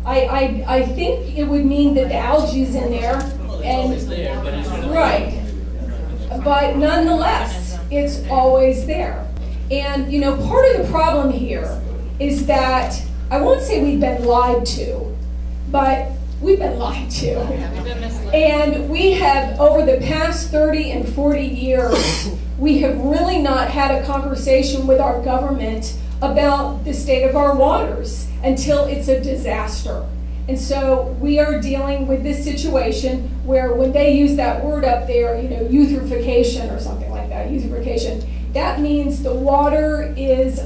I think it would mean that the algae's in there, and right. But nonetheless, it's always there. And you know, part of the problem here is that I won't say we've been lied to, but we've been lied to. And we have, over the past 30 and 40 years, we have really not had a conversation with our government about the state of our waters until it's a disaster. And so we are dealing with this situation where when they use that word up there, you know, eutrophication or something like that, eutrophication, that means the water is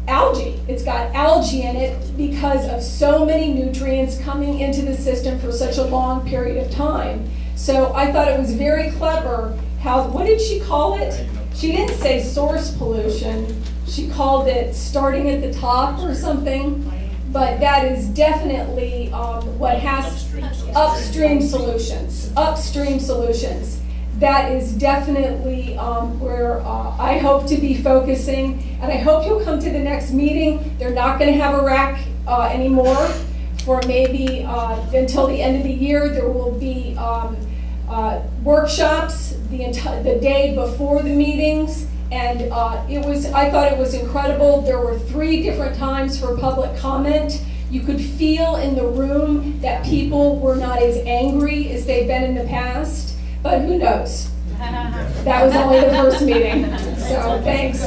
algae. It's got algae in it because of so many nutrients coming into the system for such a long period of time. So I thought it was very clever how, what did she call it? She didn't say source pollution. She called it starting at the top or something. But that is definitely what has upstream solutions. Upstream solutions. That is definitely where I hope to be focusing, and I hope you'll come to the next meeting. They're not going to have a RAC anymore for maybe until the end of the year. There will be workshops the day before the meetings, and I thought it was incredible. There were 3 different times for public comment. You could feel in the room that people were not as angry as they've been in the past. But who knows? That was only the first meeting. So thanks.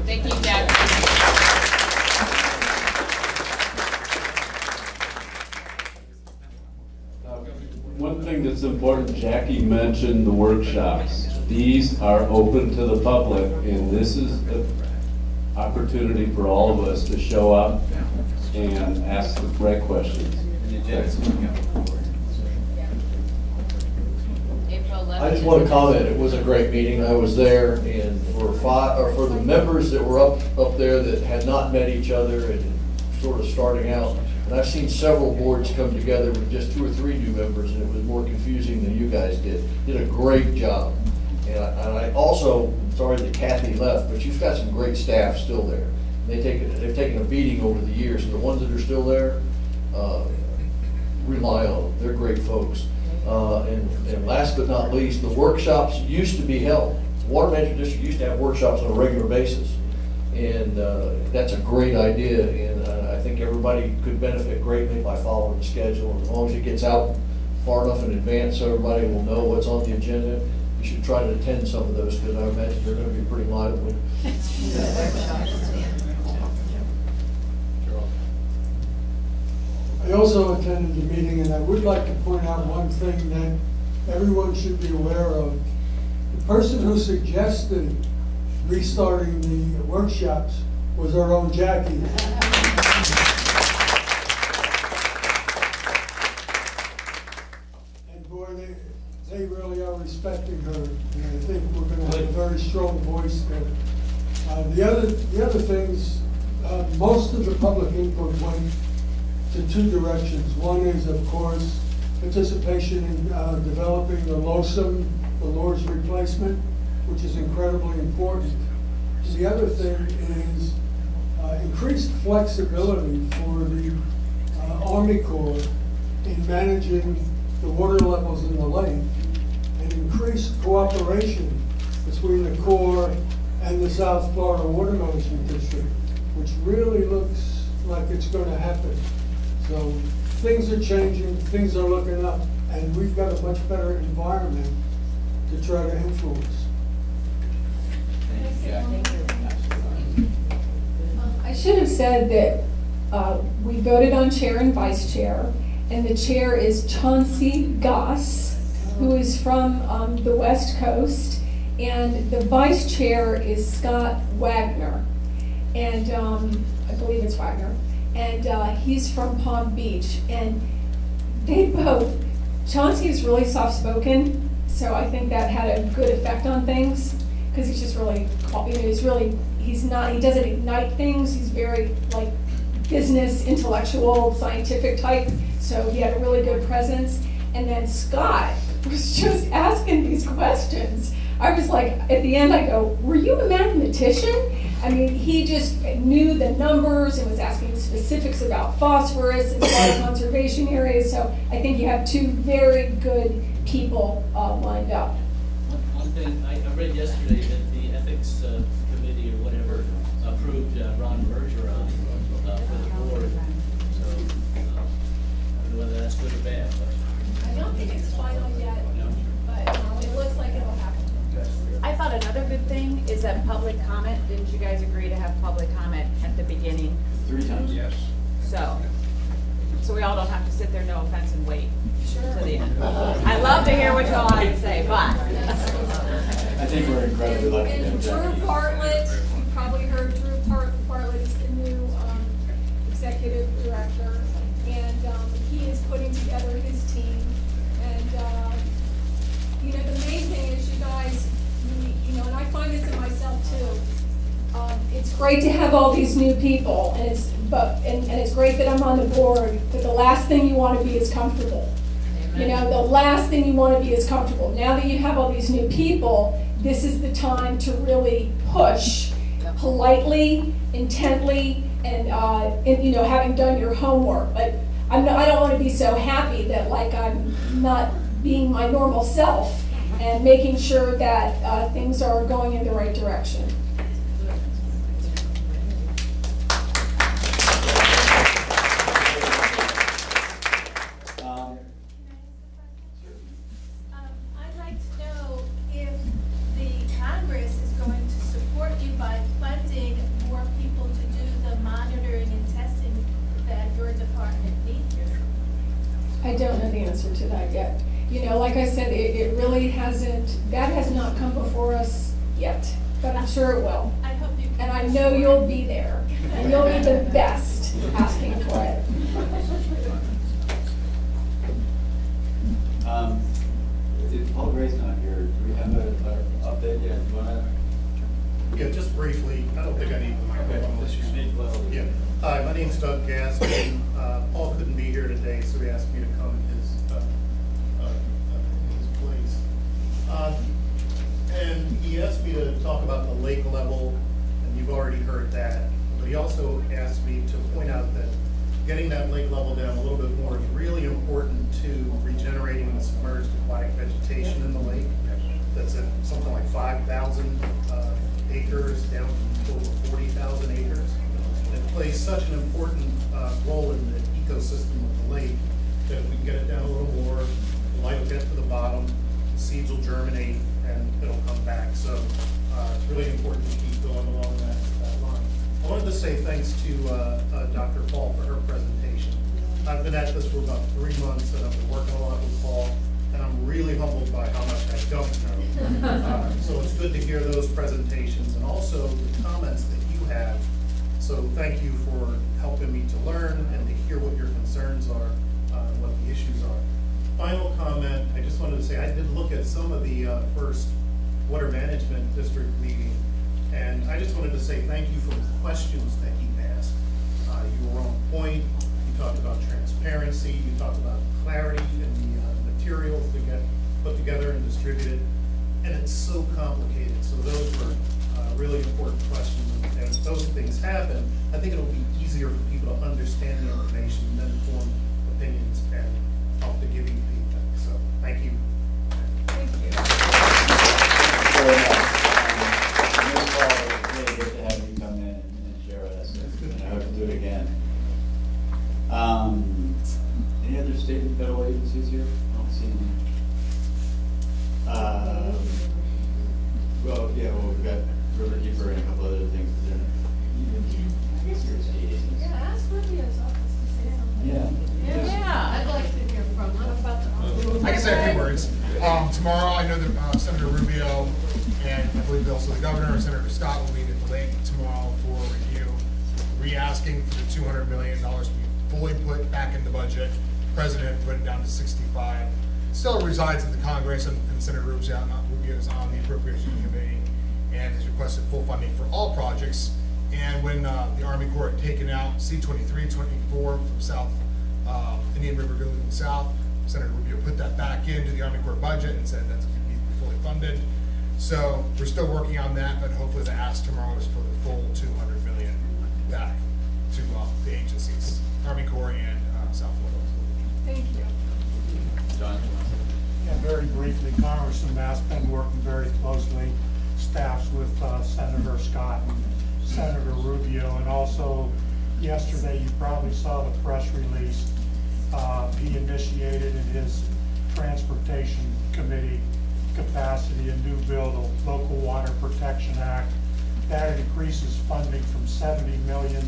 Thank you, Jackie. One thing that's important, Jackie mentioned the workshops. These are open to the public, and this is an opportunity for all of us to show up and ask the right questions. I just want to comment. It was a great meeting. I was there, and for the members that were up there that had not met each other and sort of starting out, and I've seen several boards come together with just 2 or 3 new members, and it was more confusing than you guys did. Did a great job. And I also, sorry that Kathy left, but you've got some great staff still there. They've taken a beating over the years, and the ones that are still there, rely on them. They're great folks. And last but not least, the workshops used to be held. The Water Management District used to have workshops on a regular basis. And that's a great idea, and I think everybody could benefit greatly by following the schedule. And as long as it gets out far enough in advance so everybody will know what's on the agenda, you should try to attend some of those, because I imagine they're going to be pretty lively. I also attended the meeting, and I would like to point out one thing that everyone should be aware of. The person who suggested restarting the workshops was our own Jackie. And boy, they really are respecting her, and I think we're going to have a very strong voice there. The other things, most of the public input went to 2 directions. One is, of course, participation in developing the LOSM, the LORS replacement, which is incredibly important. And the other thing is increased flexibility for the Army Corps in managing the water levels in the lake, and increased cooperation between the Corps and the South Florida Water Management District, which really looks like it's going to happen. So things are changing, things are looking up, and we've got a much better environment to try to influence. I should have said that we voted on chair and vice chair, and the chair is Chauncey Goss, who is from the West Coast, and the vice chair is Scott Wagner, and I believe it's Wagner. And he's from Palm Beach, and they both, Chauncey is really soft-spoken, so I think that had a good effect on things, because he's just really, he doesn't ignite things, he's very like business, intellectual, scientific type, so he had a really good presence. And then Scott was just asking these questions. I was like, at the end I go, were you a mathematician? I mean, he just knew the numbers and was asking specifics about phosphorus and water conservation areas. So I think you have two very good people lined up. One thing, I read yesterday that the ethics committee or whatever approved Ron Bergeron for the board. So I don't know whether that's good or bad. But I don't think it's final yet, but it looks like it'll happen. I thought another good thing is that public comment, didn't you guys agree to have public comment at the beginning? 3 times. Yes. So we all don't have to sit there, no offense, and wait Sure. to the end. I love to hear what you all have to say, but. I think we're incredibly lucky to have And Drew Jackie. Bartlett, you probably heard Drew Bartlett is the new executive director, and he is putting together his team. And you know, the main thing is you guys, you know, and I find this in myself too. It's great to have all these new people, and it's great that I'm on the board, but the last thing you want to be is comfortable. You know, the last thing you want to be is comfortable. Now that you have all these new people, this is the time to really push politely, intently, and you know, having done your homework. But I don't want to be so happy that like I'm not being my normal self and making sure that things are going in the right direction. I'd like to know if the Congress is going to support you by funding more people to do the monitoring and testing that your department needs. I don't know the answer to that yet. You know, like I said, it really hasn't, that has not come before us yet, but I'm sure it will. I hope you can. And I know you'll be there, and you'll be the best asking for it. If Paul Gray's not here, do we have an update yet? Do you want to? Yeah, just briefly, I don't think I need the microphone unless you speak loud. Yeah. Hi, my name's Doug Gaskin. Paul couldn't be here today, so he asked me to come in his place. And he asked me to talk about the lake level, and you've already heard that. But he also asked me to point out that getting that lake level down a little bit more is really important to regenerating the submerged aquatic vegetation in the lake. That's at something like 5,000 acres down to over 40,000 acres. And it plays such an important role in the ecosystem of the lake that if we can get it down a little more, the light will get to the bottom, the seeds will germinate, and it'll come back. So it's really important to keep going along that line. I wanted to say thanks to Dr. Paul for her presentation. I've been at this for about 3 months, and I've been working a lot with Paul, and I'm really humbled by how much I don't know. So it's good to hear those presentations and also the comments that you have. So thank you for helping me to learn and to hear what your concerns are, what the issues are. Final comment, I just wanted to say I did look at some of the first Water Management District meeting, and I just wanted to say thank you for the questions that you asked. You were on point. You talked about transparency. You talked about clarity in the materials that get put together and distributed. And it's so complicated. So those were really important questions. And if those things happen, I think it'll be easier for people to understand the information and then form opinions and help to give you feedback. So thank you. Thank you. Very much. Ms. Paul, it's really good to have you come in and share with us, and I hope to do it again. Any other state and federal agencies here? I don't see any. Well, yeah, we've got Riverkeeper and a couple other things. Yeah, ask Rubio's office to say something. Yeah. Yeah. I'd like to hear from him about the. I can say a few words. Tomorrow, I know that Senator Rubio and I believe also the governor and Senator Scott will meet at the lake tomorrow for review, re-asking for the $200 million to be fully put back in the budget. President put it down to 65. Still resides in the Congress, and Senator Rubio is on the Appropriation Committee and has requested full funding for all projects. And when the Army Corps had taken out C-23, 24 from South Indian River going south, Senator Rubio put that back into the Army Corps budget and said that's going to be fully funded. So we're still working on that, but hopefully the ask tomorrow is for the full $200 million back to to the agencies, Army Corps and South Florida. Thank you. John? Yeah, very briefly, Congressman Bass been working very closely, staffs with Senator Scott and Senator Rubio, and also yesterday you probably saw the press release. He initiated in his Transportation Committee capacity a new bill, the Local Water Protection Act. That increases funding from $70 million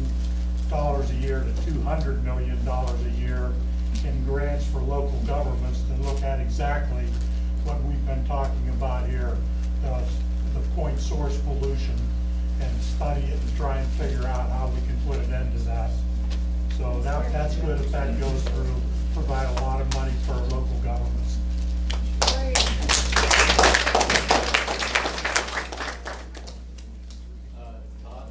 a year to $200 million a year in grants for local governments to look at exactly what we've been talking about here, the point source pollution, and study it and try and figure out how we can put an end to that. So that's good if that goes through, provide a lot of money for local governments. Great. Todd?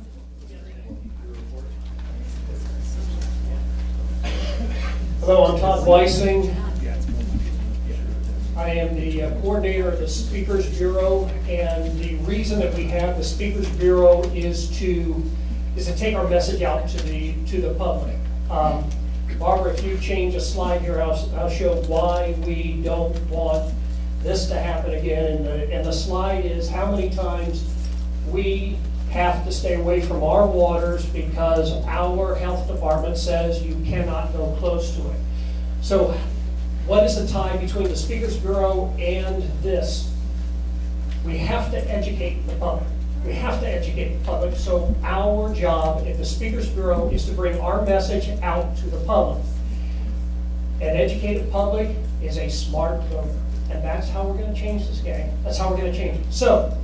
Hello, I'm Todd Weissing. I am the coordinator of the Speakers Bureau, and the reason that we have the Speakers Bureau is to take our message out to the public. Barbara, if you change a slide here, I'll show why we don't want this to happen again. And the slide is how many times we have to stay away from our waters because our health department says you cannot go close to it. So what is the tie between the Speakers Bureau and this? We have to educate the public. We have to educate the public. So our job at the Speakers Bureau is to bring our message out to the public. An educated public is a smart voter. And that's how we're going to change this game. That's how we're going to change it. So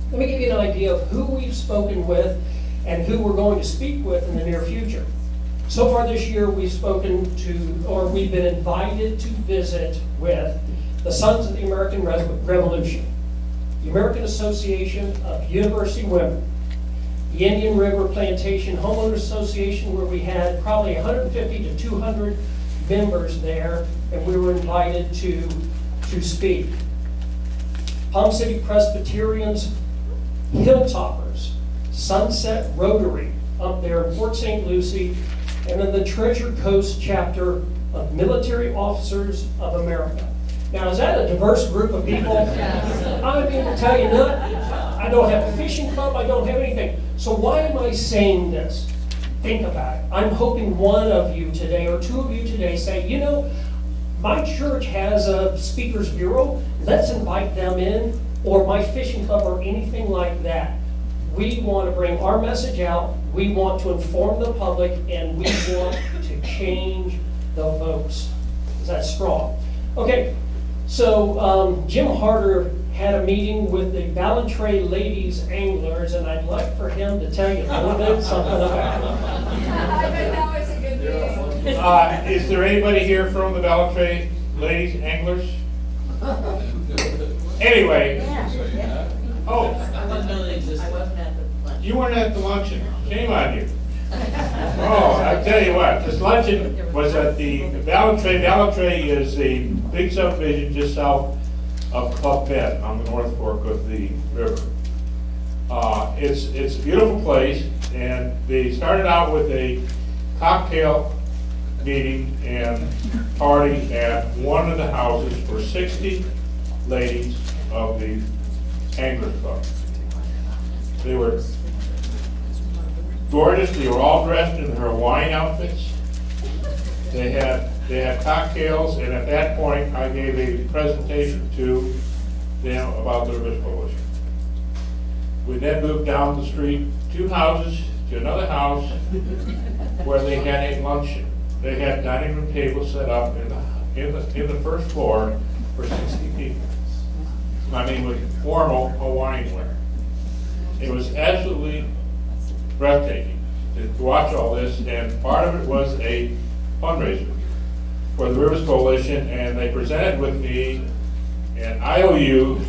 let me give you an idea of who we've spoken with and who we're going to speak with in the near future. So far this year, we've spoken to, or we've been invited to visit with the Sons of the American Revolution, the American Association of University Women, the Indian River Plantation Homeowners Association, where we had probably 150 to 200 members there, and we were invited to speak. Palm City Presbyterians, Hilltoppers, Sunset Rotary up there in Port St. Lucie, and then the Treasure Coast chapter of Military Officers of America. Now, is that a diverse group of people? I'm going to tell you, I don't have a fishing club, I don't have anything. So why am I saying this? Think about it. I'm hoping one of you today, or two of you today, say, you know, my church has a Speakers Bureau, let's invite them in, or my fishing club, or anything like that. We want to bring our message out, we want to inform the public, and we want to change the votes. Is that strong? Okay, so Jim Harder had a meeting with the Ballantrae Ladies Anglers, and I'd like for him to tell you a little bit something about it. I bet that was a good meeting. Is there anybody here from the Ballantrae Ladies Anglers? Anyway. Oh. I wasn't at the lunch. You weren't at the luncheon. Shame on you. Oh, I tell you what, this luncheon was at the Ballantrae. Ballantrae is a big subdivision just south of Beth on the North Fork of the river. It's a beautiful place, and they started out with a cocktail meeting and party at one of the houses for 60 ladies of the Anglers Club. They were gorgeous. They were all dressed in their Hawaiian outfits. They had cocktails, and at that point, I gave a presentation to them about the Rivers Coalition. We then moved down the street, 2 houses, to another house where they had a luncheon. They had dining room tables set up in the first floor for 60 people. I mean, with formal Hawaiian wear. It was absolutely breathtaking to watch all this, and part of it was a fundraiser for the Rivers Coalition, and they presented with me an IOU,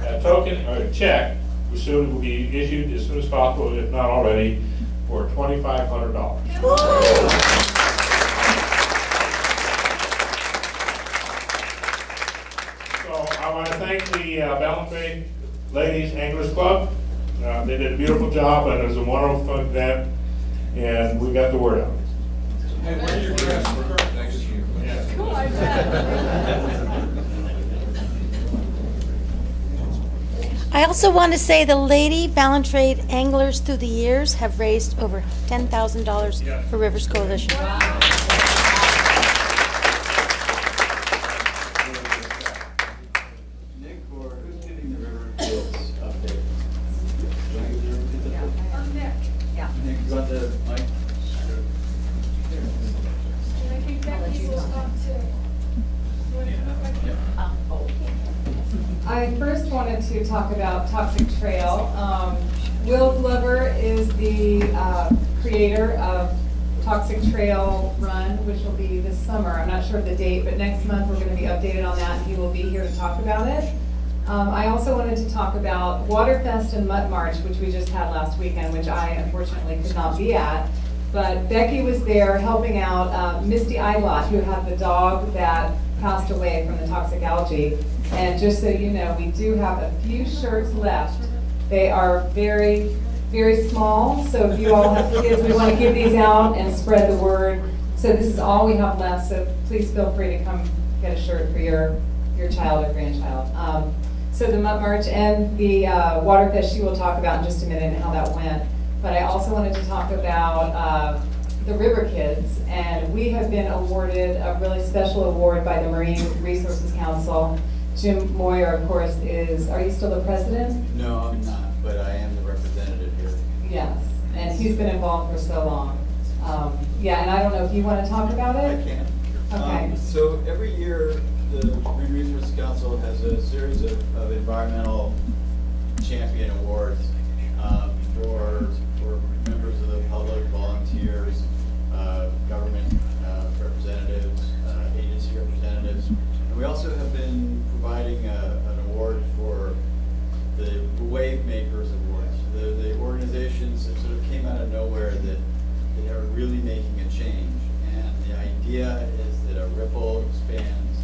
a token, or a check, which soon will be issued as soon as possible, if not already, for $2,500. So I want to thank the Ballantrae Ladies Anglers Club. They did a beautiful job, and it was a wonderful event. and we got the word out. Hey, where's your grass for next year? Cool, I bet. I also want to say the Lady Ballantrade anglers through the years have raised over $10,000 for Rivers Coalition. Nick, or who's getting the River Kids update? Nick. Yeah. Nick, you got the mic? And I think Becky will talk too. I first wanted to talk about Toxic Trail. Will Glover is the creator of Toxic Trail Run, which will be this summer. I'm not sure of the date, but next month we're going to be updated on that, and he will be here to talk about it. I also wanted to talk about Waterfest and Mutt March, which we just had last weekend, which I unfortunately could not be at. But Becky was there helping out Misty Eilot, who had the dog that passed away from the toxic algae. And just so you know, we do have a few shirts left. They are very, very small, so if you all have kids, we want to give these out and spread the word. So this is all we have left, so please feel free to come get a shirt for your child or grandchild. So the Mutt March and the Waterfest she will talk about in just a minute and how that went. But I also wanted to talk about the River Kids, and we have been awarded a really special award by the Marine Resources Council. Jim Moyer, of course, are you still the president? No, I'm not, but I am the representative here. Yes, and he's been involved for so long. Yeah, and I don't know if you want to talk about it? I can. Okay. So every year, the Marine Resources Council has a series of environmental champion awards for members of the public, volunteers, government representatives, agency representatives. And we also have been providing an award for the Wave Makers Awards, the organizations that sort of came out of nowhere that they are really making a change. And the idea is that a ripple expands,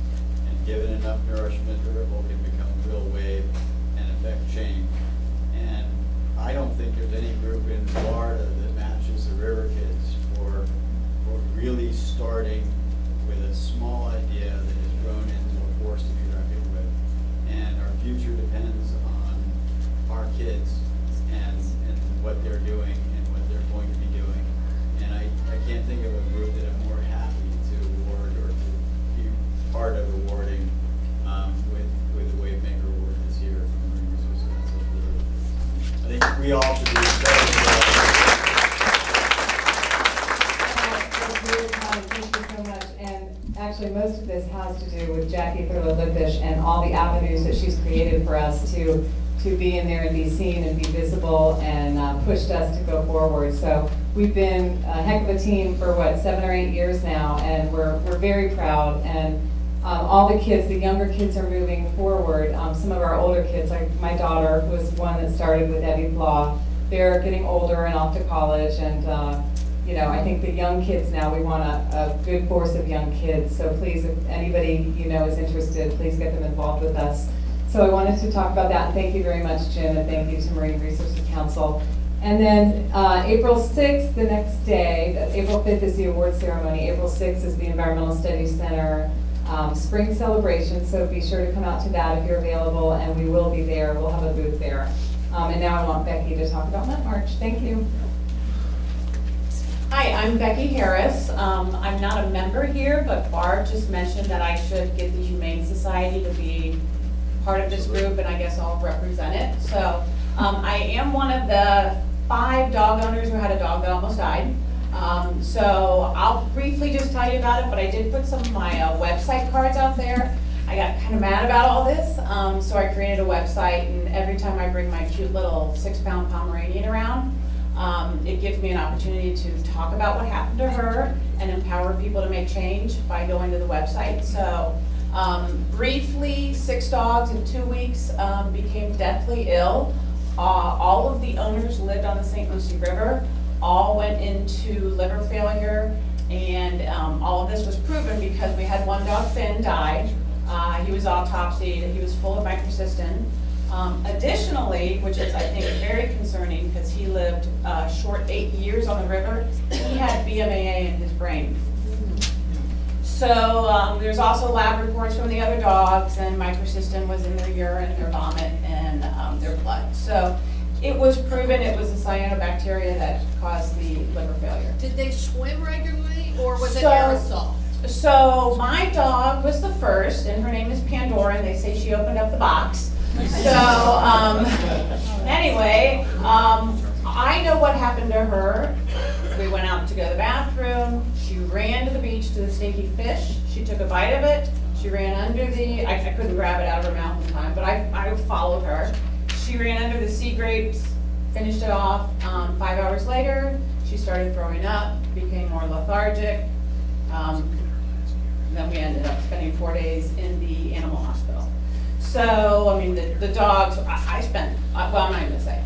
and given enough nourishment, the ripple can become a real wave and affect change. And I don't think there's any group in Florida that matches the River Kids for really starting with a small idea that has grown into a force to be reckoned with. And our future depends on our kids and what they're doing and what they're going to be doing. And I can't think of a group that I'm more happy to award or to be part of awarding with the Wave Maker Award this year from the Marine Resources Council. I think we all should be excited. Thank you so much. And actually, most of this has to do with Jackie Thurlow-Lippisch and all the avenues that she's created for us to be in there and be seen and be visible, and pushed us to go forward. So we've been a heck of a team for what, 7 or 8 years now, and we're very proud. And all the kids, the younger kids, are moving forward. Some of our older kids, like my daughter, who was one that started with Evie Blah, they're getting older and off to college, and you know, I think the young kids now, we want a good force of young kids. So please, if anybody you know is interested, please get them involved with us. So I wanted to talk about that. Thank you very much, Jim, and thank you to Marine Resources Council. And then April 6th, the next day, April 5th is the award ceremony. April 6th is the Environmental Studies Center spring celebration. So be sure to come out to that if you're available, and we will be there. We'll have a booth there. And now I want Becky to talk about Mutt March. Thank you. Hi, I'm Becky Harris. I'm not a member here, but Barb just mentioned that I should get the Humane Society to be part of this group, and I guess I'll represent it. So I am one of the 5 dog owners who had a dog that almost died. So I'll briefly just tell you about it, but I did put some of my website cards out there. I got kind of mad about all this, so I created a website, and every time I bring my cute little 6-pound Pomeranian around, it gives me an opportunity to talk about what happened to her and empower people to make change by going to the website. So briefly, 6 dogs in 2 weeks became deathly ill. All of the owners lived on the St. Lucie River. All went into liver failure, and all of this was proven because we had one dog, Finn, died. He was autopsied. He was full of microcystin. Additionally, which is I think very concerning because he lived a short 8 years on the river, he had BMAA in his brain. So there's also lab reports from the other dogs, and microcystin was in their urine, their vomit, and their blood. So it was proven it was a cyanobacteria that caused the liver failure. Did they swim regularly, or was it aerosol? So my dog was the first, and her name is Pandora, and they say she opened up the box. So anyway, I know what happened to her. We went out to go to the bathroom. She ran to the beach to the stinky fish. She took a bite of it. She ran under the, I couldn't grab it out of her mouth in time, but I followed her. She ran under the sea grapes, finished it off. 5 hours later, she started throwing up, became more lethargic. Then we ended up spending 4 days in the animal hospital. So, I mean, the dogs, I spent, well, I'm not even gonna say,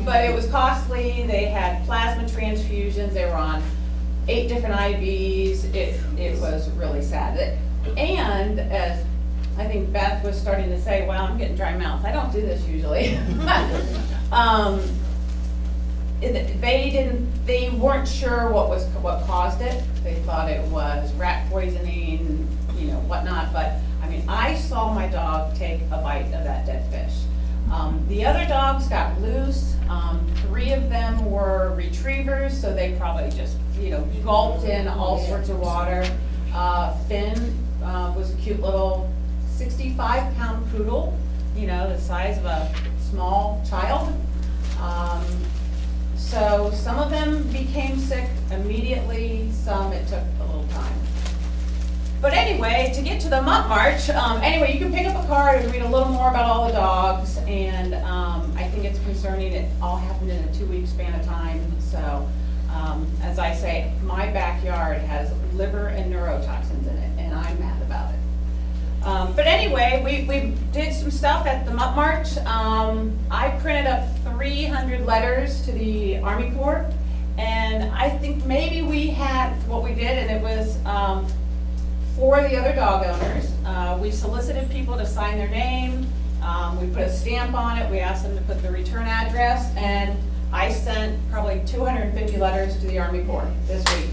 but it was costly. They had plasma transfusions. They were on 8 different IVs. It was really sad. And as I think Beth was starting to say, well, I'm getting dry mouth. I don't do this usually. They weren't sure what caused it. They thought it was rat poisoning, you know, whatnot. But I mean, I saw my dog take a bite of that dead fish. The other dogs got loose. 3 of them were retrievers, so they probably just, you know, gulped in all sorts of water. Finn was a cute little 65-pound poodle, you know, the size of a small child. So some of them became sick immediately, some it took a little time. But anyway, to get to the Mutt March, anyway, you can pick up a card and read a little more about all the dogs, and I think it's concerning. It all happened in a 2-week span of time. So as I say, my backyard has liver and neurotoxins in it, and I'm mad about it. But anyway, we did some stuff at the Mutt March. I printed up 300 letters to the Army Corps, and I think maybe we had what we did, and it was for the other dog owners. We solicited people to sign their name. We put a stamp on it. We asked them to put the return address, and I sent probably 250 letters to the Army Corps this week.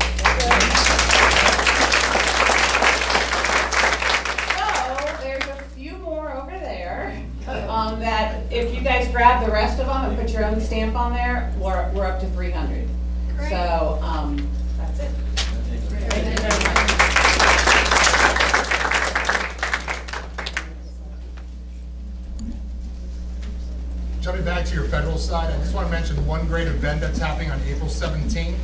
That if you guys grab the rest of them and put your own stamp on there, we're up to 300. Great. So that's it. Thank you very much. Jumping back to your federal side, I just want to mention one great event that's happening on April 17th.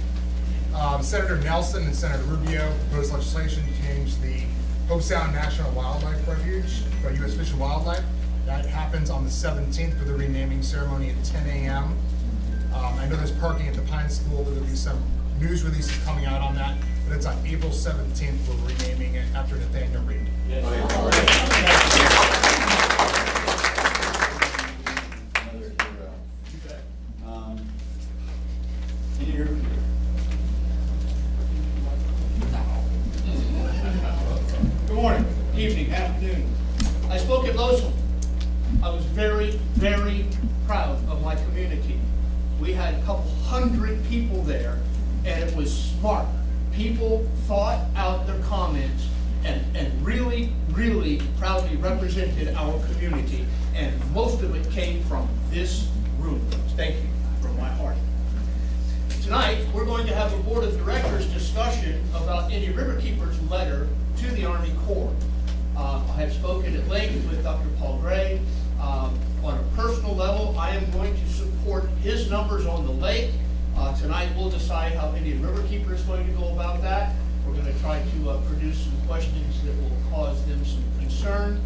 Senator Nelson and Senator Rubio proposed legislation to change the Hope Sound National Wildlife Refuge for U.S. Fish and Wildlife. That happens on the 17th for the renaming ceremony at 10 a.m. I know there's parking at the Pine School. There'll be some news releases coming out on that, but it's on April 17th. We're renaming it after Nathaniel Reed. Yes. Good morning, evening, afternoon. I spoke at Losum. I was very, very proud of my community. We had a couple hundred people there, and it was smart. People thought out their comments and really, really proudly represented our community. And most of it came from this room. Thank you from my heart. Tonight, we're going to have a Board of Directors discussion about Indian Riverkeeper's letter to the Army Corps. I have spoken at length with Dr. Paul Gray. On a personal level, I am going to support his numbers on the lake. Tonight we'll decide how Indian Riverkeeper is going to go about that. We're going to try to produce some questions that will cause them some concern.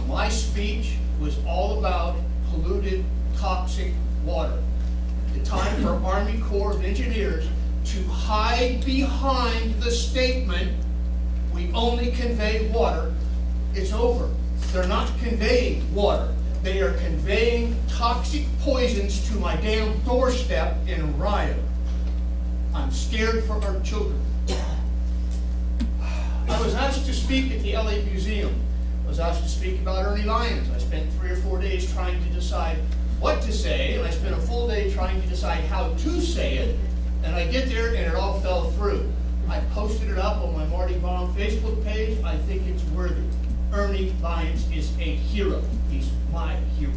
My speech was all about polluted, toxic water. The time for Army Corps of Engineers to hide behind the statement, we only convey water, it's over. They're not conveying water. They are conveying toxic poisons to my damn doorstep in Ryan. I'm scared for our children. I was asked to speak at the LA Museum. I was asked to speak about early lions. I spent 3 or 4 days trying to decide what to say, and I spent a full day trying to decide how to say it, and I get there and it all fell through. I posted it up on my Marty Baum Facebook page. I think it's worthy. Ernie Lyons is a hero. He's my hero.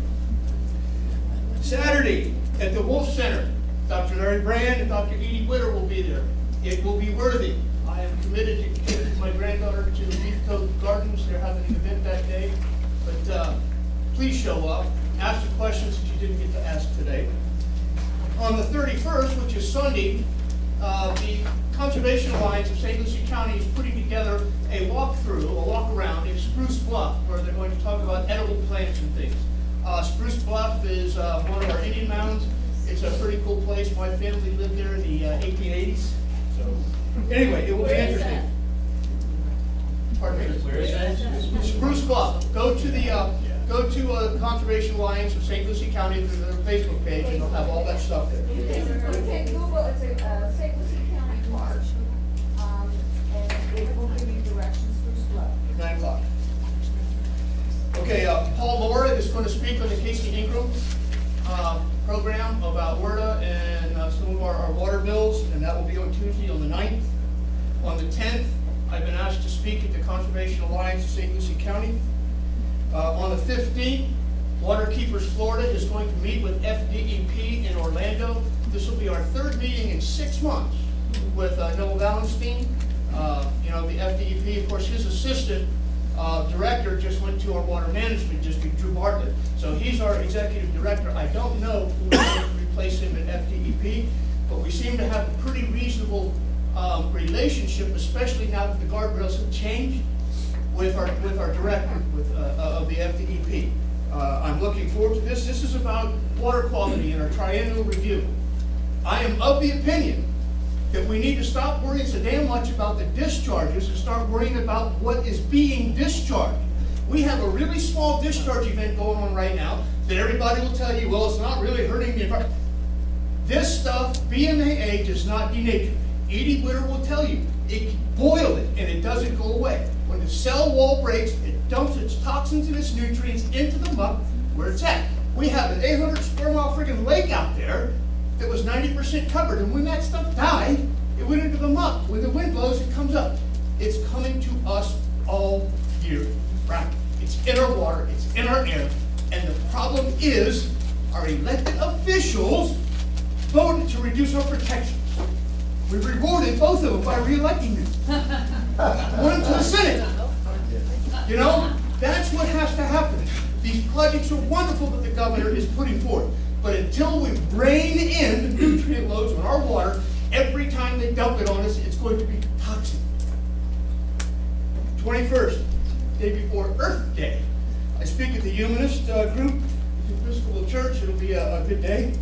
Saturday at the Wolf Center, Dr. Larry Brand and Dr. Edie Witter will be there. It will be worthy. I am committed to take my granddaughter to the Leaf Coat Gardens. They're having an event that day. But please show up. Ask the questions that you didn't get to ask today. On the 31st, which is Sunday, the Conservation Alliance of St. Lucie County is putting together a walkthrough, a walk around in Spruce Bluff, where they're going to talk about edible plants and things. Spruce Bluff is one of our Indian mounds. It's a pretty cool place. My family lived there in the 1880s. So anyway, it will be interesting. Pardon me? Where is that? Spruce Bluff. Go to Conservation Alliance of St. Lucie County through their Facebook page, and they'll have all that stuff there. Okay, Google, it's a St. Lucie County park, and it will give you directions for slow. 9 o'clock. Okay, Paul Laura is going to speak on the Casey Ingram program about WERDA and some of our water bills, and that will be on Tuesday on the 9th. On the 10th, I've been asked to speak at the Conservation Alliance of St. Lucie County. On the 15th, Waterkeepers Florida is going to meet with FDEP in Orlando. This will be our 3rd meeting in 6 months with Noah Valenstein. You know, the FDEP, of course, his assistant director just went to our water management district, Drew Bartlett. So he's our executive director. I don't know who is going to replace him at FDEP, but we seem to have a pretty reasonable relationship, especially now that the guardrails have changed with our director of the FDEP. I'm looking forward to this. This is about water quality in our triennial review. I am of the opinion that we need to stop worrying so damn much about the discharges and start worrying about what is being discharged. We have a really small discharge event going on right now that everybody will tell you, well, it's not really hurting the environment. This stuff, BMAA, does not denature. Edie Witter will tell you, it can boil it and it doesn't go away. When the cell wall breaks, it dumps its toxins and its nutrients into the muck where it's at. We have an 800 square mile freaking lake out there that was 90% covered, and when that stuff died, it went into the muck. When the wind blows, it comes up. It's coming to us all year round. It's in our water, it's in our air, and the problem is our elected officials voted to reduce our protections. We rewarded both of them by re-electing them. One to the Senate. You know, that's what has to happen. These projects are wonderful that the governor is putting forth. But until we rein in the nutrient loads on our water, every time they dump it on us, it's going to be toxic. 21st, day before Earth Day. I speak at the Humanist group, the Episcopal Church. It'll be a good day.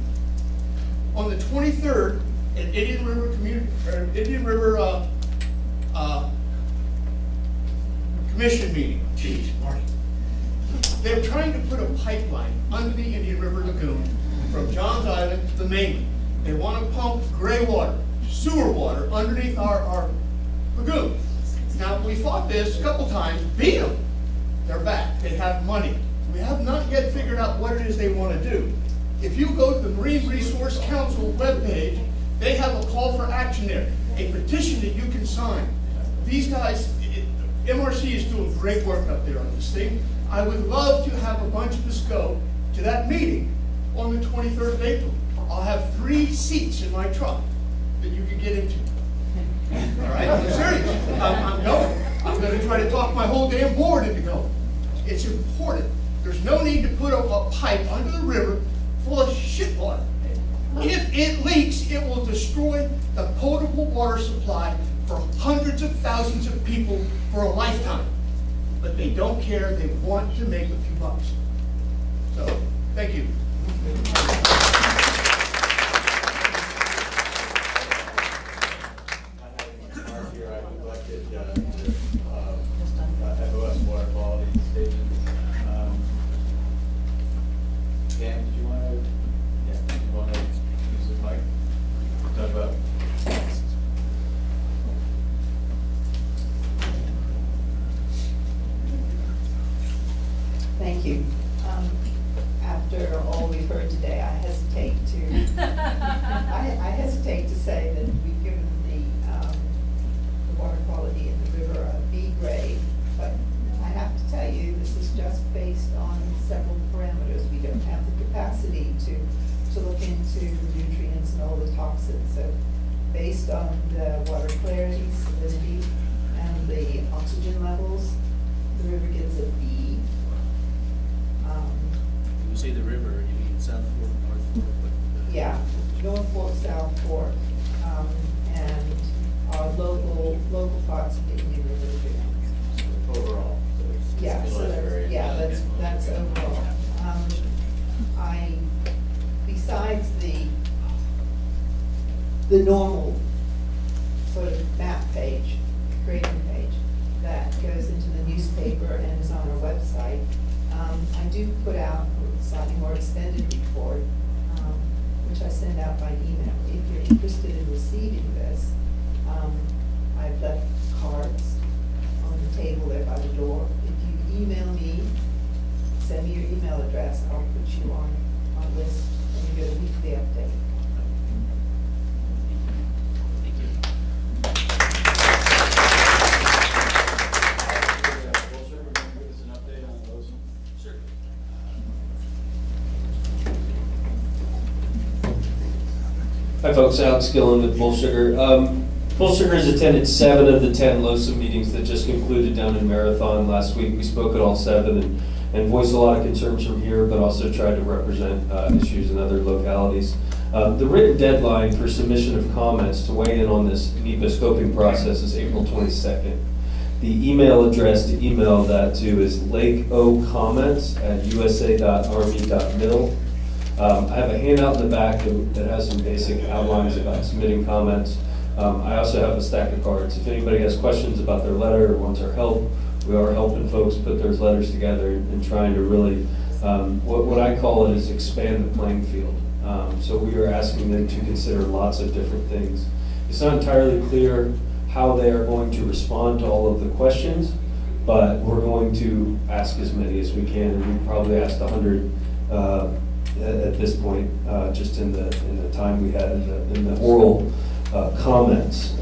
On the 23rd, at Indian River Commission meeting. Jeez, Marty. They're trying to put a pipeline under the Indian River Lagoon from Johns Island to the mainland. They want to pump gray water, sewer water, underneath our lagoon. Now, we fought this a couple times, beat them. They're back. They have money. We have not yet figured out what it is they want to do. If you go to the Marine Resource Council webpage, they have a call for action there, a petition that you can sign. These guys, MRC is doing great work up there on this thing. I would love to have a bunch of us go to that meeting on the 23rd of April. I'll have 3 seats in my truck that you can get into. All right, I'm serious. I'm going. I'm going to try to talk my whole damn board into going. It's important. There's no need to put a pipe under the river full of shit water. If it leaks, it will destroy the potable water supply for hundreds of thousands of people for a lifetime. But they don't care. They want to make a few bucks. So, thank you. FOS water quality statements. Dan, did you want to? Yeah, you want to use the mic? Talk about. Thank you. After all we've heard today, I hesitate to say that we've given the water quality in the river a B grade, but I have to tell you, this is just based on several parameters. We don't have the capacity to look into nutrients and all the toxins. So based on the water clarity, salinity, and the oxygen levels, the river gets a B. When you say the river, you mean South Fork, North Fork? Yeah, North Fork, South Fork, and our local parts of the Indian River Lagoon. Overall. Yeah, so that's overall. Besides the normal sort of map page, grading page, that goes into the newspaper and is on our website, I do put out a slightly more extended report, which I send out by email. If you're interested in receiving this, I've left cards on the table there by the door. If you email me, send me your email address, I'll put you on a list and you get a weekly update. Hi folks, Alex Gillen with Bull Sugar. Bull Sugar has attended 7 of the 10 LOSA meetings that just concluded down in Marathon last week. We spoke at all 7 and voiced a lot of concerns from here, but also tried to represent issues in other localities. The written deadline for submission of comments to weigh in on this NEPA scoping process is April 22nd. The email address to email that to is lakeocomments@usa.army.mil. I have a handout in the back that has some basic outlines about submitting comments. I also have a stack of cards. If anybody has questions about their letter or wants our help, we are helping folks put those letters together and trying to really, what I call it is expand the playing field. So we are asking them to consider lots of different things. It's not entirely clear how they are going to respond to all of the questions, but we're going to ask as many as we can, and we probably asked 100 at this point, just in the time we had in the oral comments.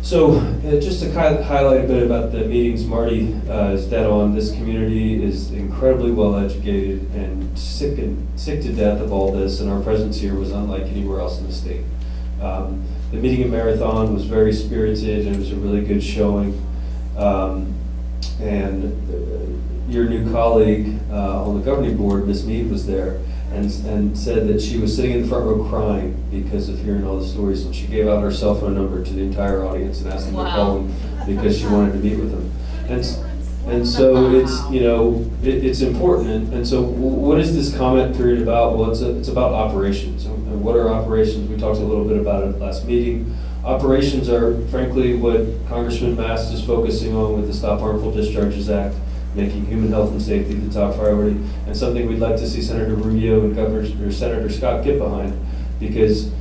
So just to kind of highlight a bit about the meetings, Marty is dead on. This community is incredibly well educated and sick to death of all this, and our presence here was unlike anywhere else in the state. The meeting at Marathon was very spirited, and it was a really good showing. And your new colleague on the governing board, Ms. Mead, was there and said that she was sitting in the front row crying because of hearing all the stories, and she gave out her cell phone number to the entire audience and asked them to call him because she wanted to meet with him. And so it's, you know, it's important. And so what is this comment period about? Well, it's about operations. And what are operations? We talked a little bit about it last meeting. Operations are, frankly, what Congressman Mast is focusing on with the Stop Harmful Discharges Act, making human health and safety the top priority, and something we'd like to see Senator Rubio and Senator Scott get behind, because